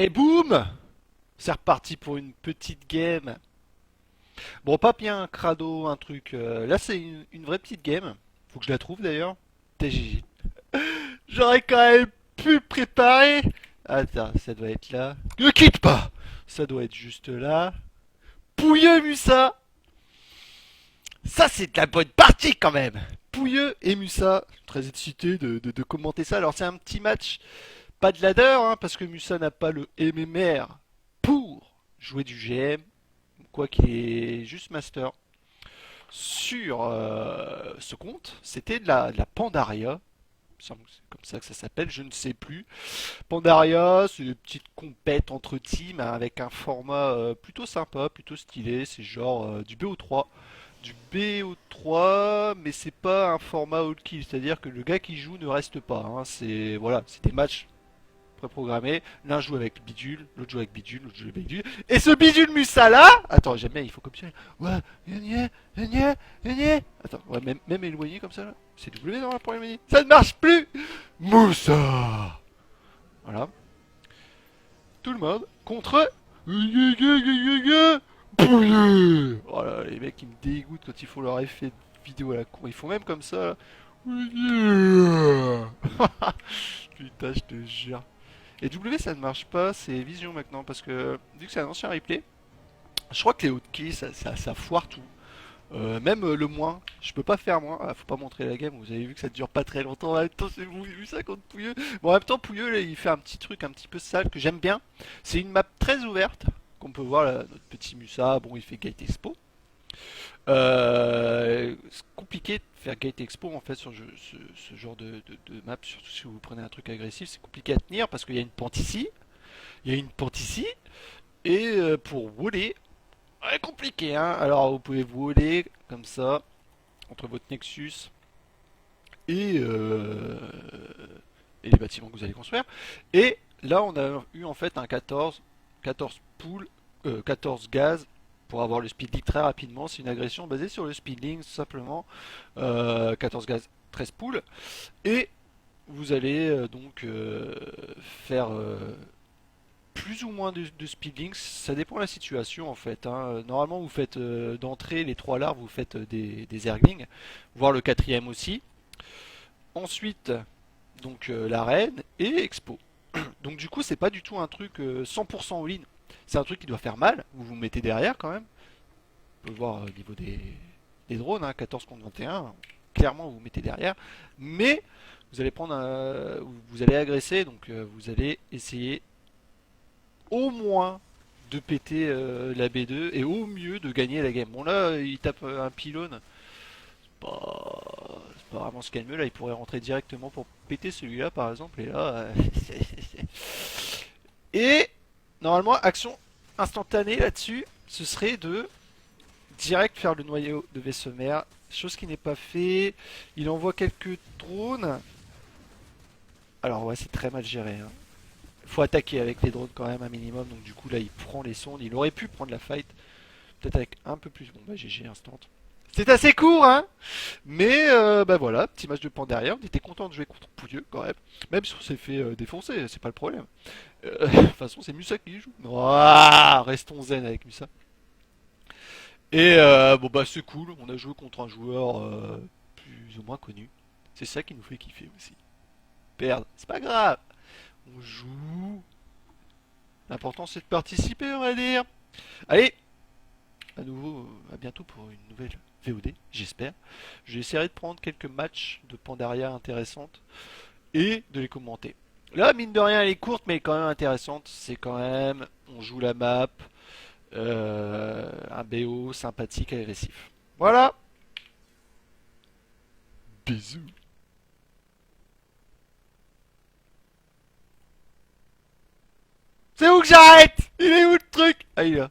Et boum! C'est reparti pour une petite game. Bon, pas bien un crado, un truc. Là, c'est une vraie petite game. Faut que je la trouve d'ailleurs. TGJ. J'aurais quand même pu préparer. Attends, ça doit être là. Ne quitte pas! Ça doit être juste là. Pouilleux Musa! Ça, c'est de la bonne partie quand même! Pouilleux et Musa. Très excité de commenter ça. Alors, c'est un petit match. Pas de ladder, hein, parce que Musa n'a pas le MMR pour jouer du GM. Quoi qu'il est juste master. Sur ce compte, c'était de la Pandaria. Il me semble que c'est comme ça que ça s'appelle, je ne sais plus. Pandaria, c'est une petite compète entre teams hein, avec un format plutôt sympa, plutôt stylé. C'est genre du BO3. Du BO3, mais c'est pas un format all kill, c'est-à-dire que le gars qui joue ne reste pas. Hein. C'est voilà, c'est des matchs préprogrammé. L'un joue avec bidule, l'autre joue avec bidule, l'autre joue avec bidule. Et ce bidule Musala. Attends, j'aime bien, il faut comme ça. Ouais, gagné, gagné, gagné. Attends, ouais, même éloigné comme ça là. C'est W dans la première minute. Ça ne marche plus. Moussa. Voilà. Tout le monde contre. Voilà, les mecs ils me dégoûtent quand il faut leur effet de vidéo à la con. Ils font même comme ça. Là. Putain, je te jure. Et W ça ne marche pas, c'est Vision maintenant parce que vu que c'est un ancien replay, je crois que les hotkeys ça foire tout. Même le moins, je peux pas faire moins. Ah, faut pas montrer la game, vous avez vu que ça dure pas très longtemps. En même temps, c'est vous vu ça contre Pouilleux. Bon, en même temps, Pouilleux là, il fait un petit truc un petit peu sale que j'aime bien. C'est une map très ouverte qu'on peut voir là, notre petit Musa. Bon, il fait Gate Expo. C'est compliqué de faire Gate Expo en fait sur ce genre de map, surtout si vous prenez un truc agressif, c'est compliqué à tenir parce qu'il y a une pente ici, il y a une pente ici, et pour voler, ouais, compliqué hein. Alors vous pouvez voler comme ça entre votre Nexus et, euh, et les bâtiments que vous allez construire. Et là on a eu en fait un 14 poules, 14 gaz pour avoir le speedlink très rapidement. C'est une agression basée sur le speedlink tout simplement. 14 gaz, 13 poules. Et vous allez donc faire plus ou moins de speedlinks, ça dépend de la situation en fait. Hein. Normalement vous faites d'entrée les trois larves, vous faites des erglings, voire le quatrième aussi. Ensuite, donc la reine et expo. Donc du coup c'est pas du tout un truc 100% all-in. C'est un truc qui doit faire mal, vous vous mettez derrière quand même. On peut voir au niveau des drones, hein, 14 contre 21, clairement vous vous mettez derrière. Mais vous allez prendre vous allez agresser, donc vous allez essayer au moins de péter la B2 et au mieux de gagner la game. Bon là, il tape un pylône. C'est pas vraiment ce qu'il y a de mieux. Là, il pourrait rentrer directement pour péter celui-là par exemple. Et là, et normalement, action instantanée là-dessus, ce serait de direct faire le noyau de vaisseau mère. Chose qui n'est pas fait. Il envoie quelques drones. Alors ouais, c'est très mal géré. Hein. Faut attaquer avec les drones quand même un minimum. Donc du coup là, il prend les sondes. Il aurait pu prendre la fight. Peut-être avec un peu plus. Bon bah GG instant. C'est assez court, hein. Mais bah voilà, petit match de pan derrière. On était content de jouer contre Pouilleux quand même. Même si on s'est fait défoncer, c'est pas le problème. De toute façon, c'est Musa qui joue. Ouah, restons zen avec Musa. Et bon bah c'est cool. On a joué contre un joueur plus ou moins connu. C'est ça qui nous fait kiffer aussi. Perdre, c'est pas grave. On joue. L'important c'est de participer, on va dire. Allez, à nouveau, à bientôt pour une nouvelle VOD, j'espère. J'essaierai de prendre quelques matchs de Pandaria intéressantes et de les commenter. Là, mine de rien, elle est courte, mais quand même intéressante. C'est quand même, on joue la map, un BO sympathique, agressif. Voilà, bisous. C'est où que j'arrête? Il est où le truc? Ah, il est là.